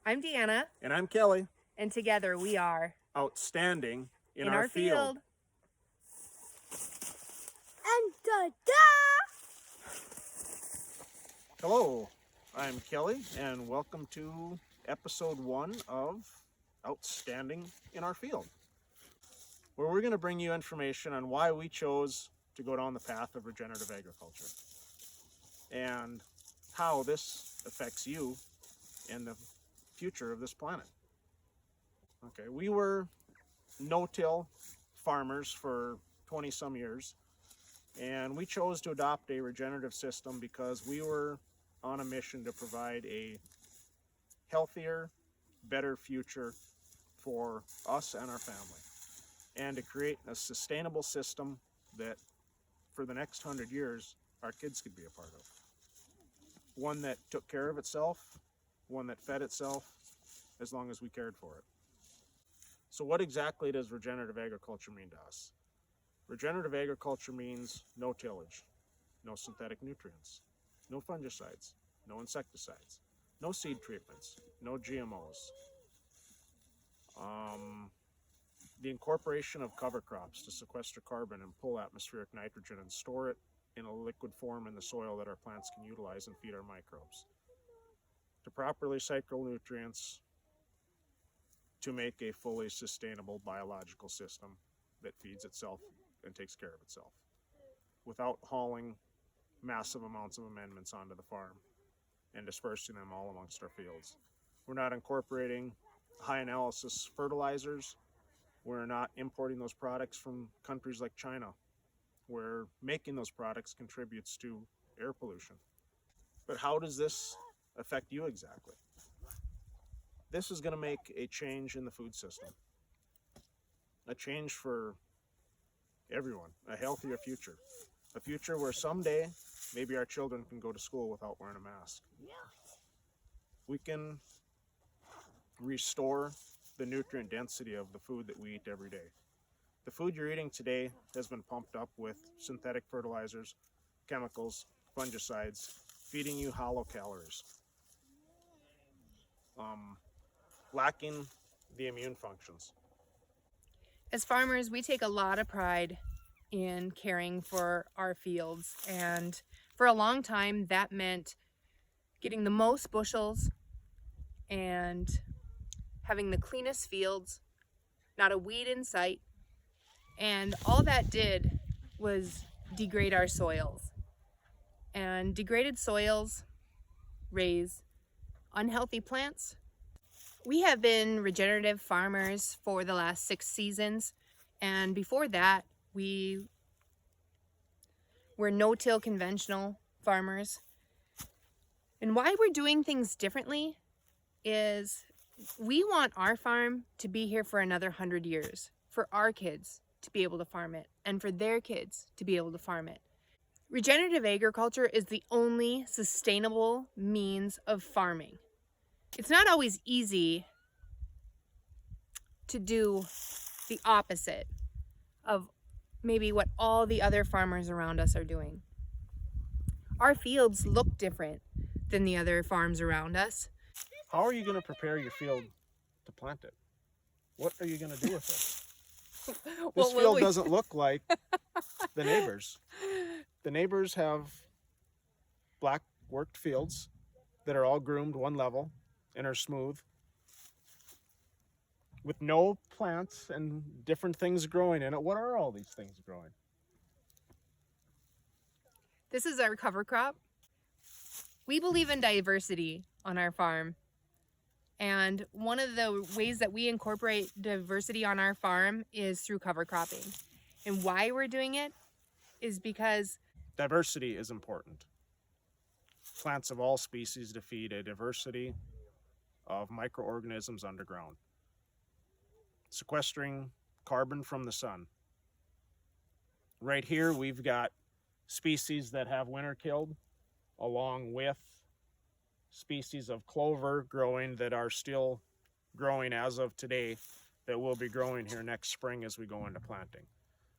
I'm Deanna, And I'm Kelly. and together we are Outstanding in our field. And Hello, I'm Kelly, and welcome to episode 1 of Outstanding in Our Field, where we're going to bring you information on why we chose to go down the path of regenerative agriculture and how this affects you and the future of this planet. Okay, we were no-till farmers for 20 some years, and we chose to adopt a regenerative system because we were on a mission to provide a healthier, better future for us and our family, and to create a sustainable system that for the next 100 years our kids could be a part of. One that took care of itself, one that fed itself as long as we cared for it. So what exactly does regenerative agriculture mean to us? Regenerative agriculture means no tillage, no synthetic nutrients, no fungicides, no insecticides, no seed treatments, no GMOs. The incorporation of cover crops to sequester carbon and pull atmospheric nitrogen and store it in a liquid form in the soil that our plants can utilize and feed our microbes. To properly cycle nutrients to make a fully sustainable biological system that feeds itself and takes care of itself without hauling massive amounts of amendments onto the farm and dispersing them all amongst our fields. We're not incorporating high analysis fertilizers. We're not importing those products from countries like China, where making those products contributes to air pollution. But how does this affect you exactly? This is going to make a change in the food system, a change for everyone, a healthier future, a future where someday maybe our children can go to school without wearing a mask. We can restore the nutrient density of the food that we eat every day. The food you're eating today has been pumped up with synthetic fertilizers, chemicals, fungicides, feeding you hollow calories, lacking the immune functions. As farmers, we take a lot of pride in caring for our fields, and for a long time that meant getting the most bushels and having the cleanest fields, not a weed in sight, and all that did was degrade our soils. And degraded soils raise unhealthy plants. We have been regenerative farmers for the last 6 seasons, and before that we were no-till conventional farmers. And why we're doing things differently is we want our farm to be here for another 100 years, for our kids to be able to farm it, and for their kids to be able to farm it. Regenerative agriculture is the only sustainable means of farming. It's not always easy to do the opposite of maybe what all the other farmers around us are doing. Our fields look different than the other farms around us. How are you going to prepare your field to plant it? What are you going to do with it? This field doesn't look like the neighbors. The neighbors have black worked fields that are all groomed one level and are smooth, with no plants and different things growing in it. What are all these things growing? This is our cover crop. We believe in diversity on our farm. And one of the ways that we incorporate diversity on our farm is through cover cropping. And why we're doing it is because diversity is important. Plants of all species to feed a diversity of microorganisms underground, sequestering carbon from the sun. Right here we've got species that have winter killed, along with species of clover growing that are still growing as of today, that will be growing here next spring as we go into planting.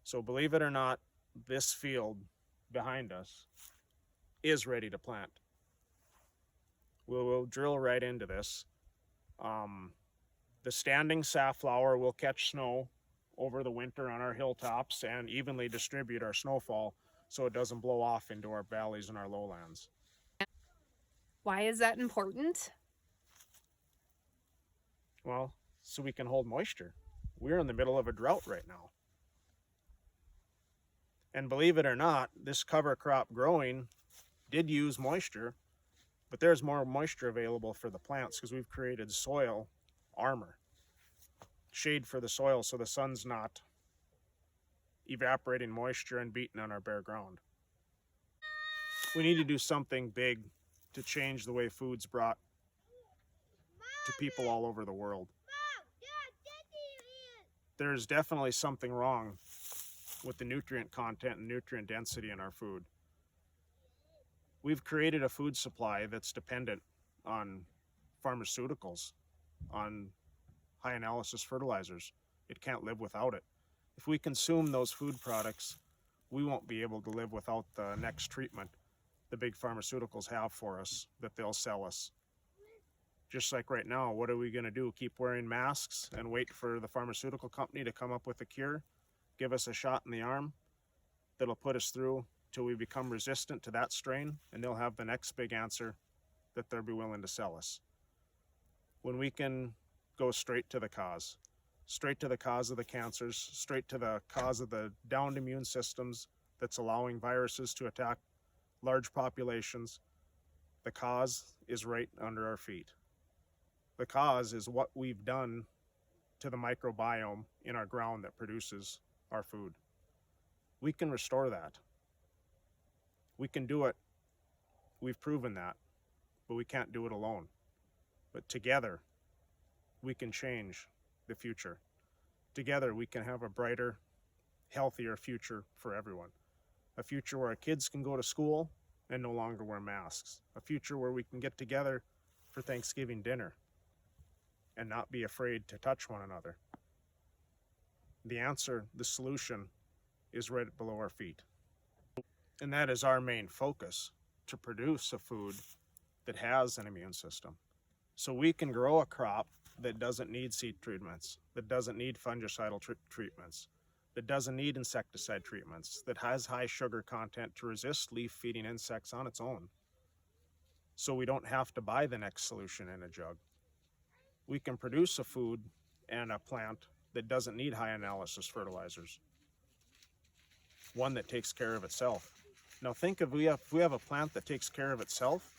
So believe it or not, this field behind us is ready to plant. We'll drill right into this The standing safflower will catch snow over the winter on our hilltops and evenly distribute our snowfall so it doesn't blow off into our valleys and our lowlands. Why is that important? Well, so we can hold moisture. We're in the middle of a drought right now. And believe it or not, this cover crop growing did use moisture, but there's more moisture available for the plants because we've created soil armor, shade for the soil so the sun's not evaporating moisture and beating on our bare ground. We need to do something big to change the way food's brought to people all over the world. There's definitely something wrong with the nutrient content and nutrient density in our food. We've created a food supply that's dependent on pharmaceuticals, on high analysis fertilizers. It can't live without it. If we consume those food products, we won't be able to live without the next treatment the big pharmaceuticals have for us that they'll sell us. Just like right now, what are we going to do? Keep wearing masks and wait for the pharmaceutical company to come up with a cure, give us a shot in the arm that'll put us through till we become resistant to that strain, and they'll have the next big answer that they'll be willing to sell us. When we can go straight to the cause of the cancers, straight to the cause of the downed immune systems that's allowing viruses to attack large populations, the cause is right under our feet. The cause is what we've done to the microbiome in our ground that produces our food. We can restore that. We can do it. We've proven that, but we can't do it alone. But together, we can change the future. Together, we can have a brighter, healthier future for everyone. A future where our kids can go to school and no longer wear masks. A future where we can get together for Thanksgiving dinner and not be afraid to touch one another. The answer, the solution, is right below our feet. And that is our main focus, to produce a food that has an immune system. So we can grow a crop that doesn't need seed treatments, that doesn't need fungicidal treatments, that doesn't need insecticide treatments, that has high sugar content to resist leaf-feeding insects on its own. So we don't have to buy the next solution in a jug. We can produce a food and a plant that doesn't need high analysis fertilizers. One that takes care of itself. Now think if we have a plant that takes care of itself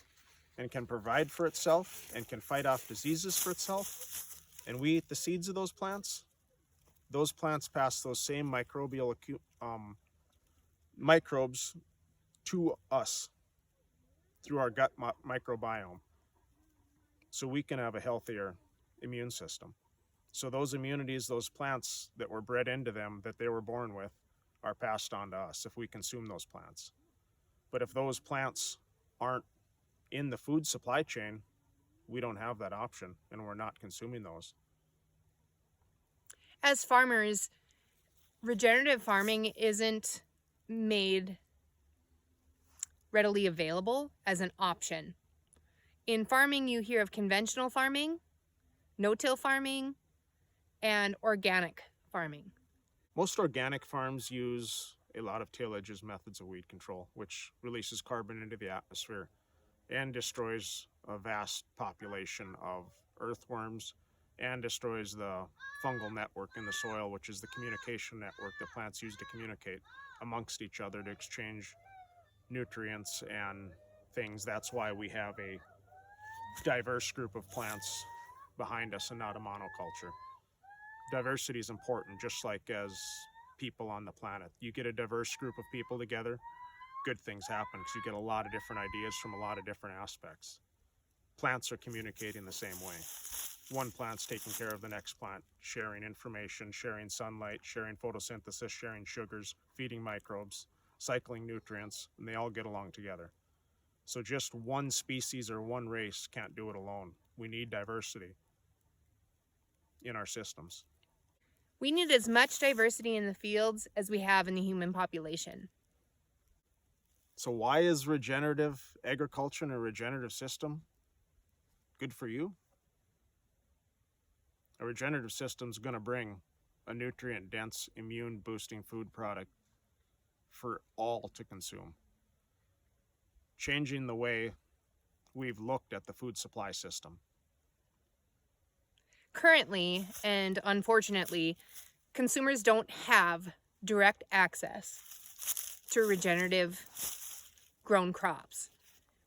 and can provide for itself and can fight off diseases for itself, and we eat the seeds of those plants pass those same microbial microbes to us through our gut microbiome, so we can have a healthier immune system. So those immunities, those plants that were bred into them, that they were born with, are passed on to us if we consume those plants. But if those plants aren't in the food supply chain, we don't have that option, and we're not consuming those. As farmers, regenerative farming isn't made readily available as an option. In farming, you hear of conventional farming, no-till farming, and organic farming. Most organic farms use a lot of tillage as methods of weed control, which releases carbon into the atmosphere and destroys a vast population of earthworms and destroys the fungal network in the soil, which is the communication network that plants use to communicate amongst each other to exchange nutrients and things. That's why we have a diverse group of plants behind us and not a monoculture. Diversity is important, just like as people on the planet. You get a diverse group of people together, good things happen because you get a lot of different ideas from a lot of different aspects. Plants are communicating the same way. One plant's taking care of the next plant, sharing information, sharing sunlight, sharing photosynthesis, sharing sugars, feeding microbes, cycling nutrients, and they all get along together. So just one species or one race can't do it alone. We need diversity in our systems. We need as much diversity in the fields as we have in the human population. So why is regenerative agriculture and a regenerative system good for you? A regenerative system is going to bring a nutrient-dense, immune-boosting food product for all to consume, changing the way we've looked at the food supply system. Currently, and unfortunately, consumers don't have direct access to regenerative grown crops.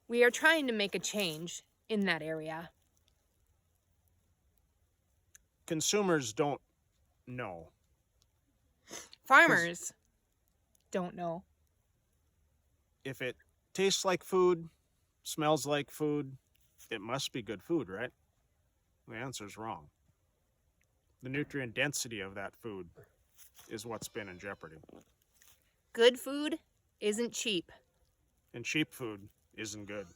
We are trying to make a change in that area. Consumers don't know. Farmers don't know. If it tastes like food, smells like food, it must be good food, right? The answer is wrong. The nutrient density of that food is what's been in jeopardy. Good food isn't cheap. And cheap food isn't good.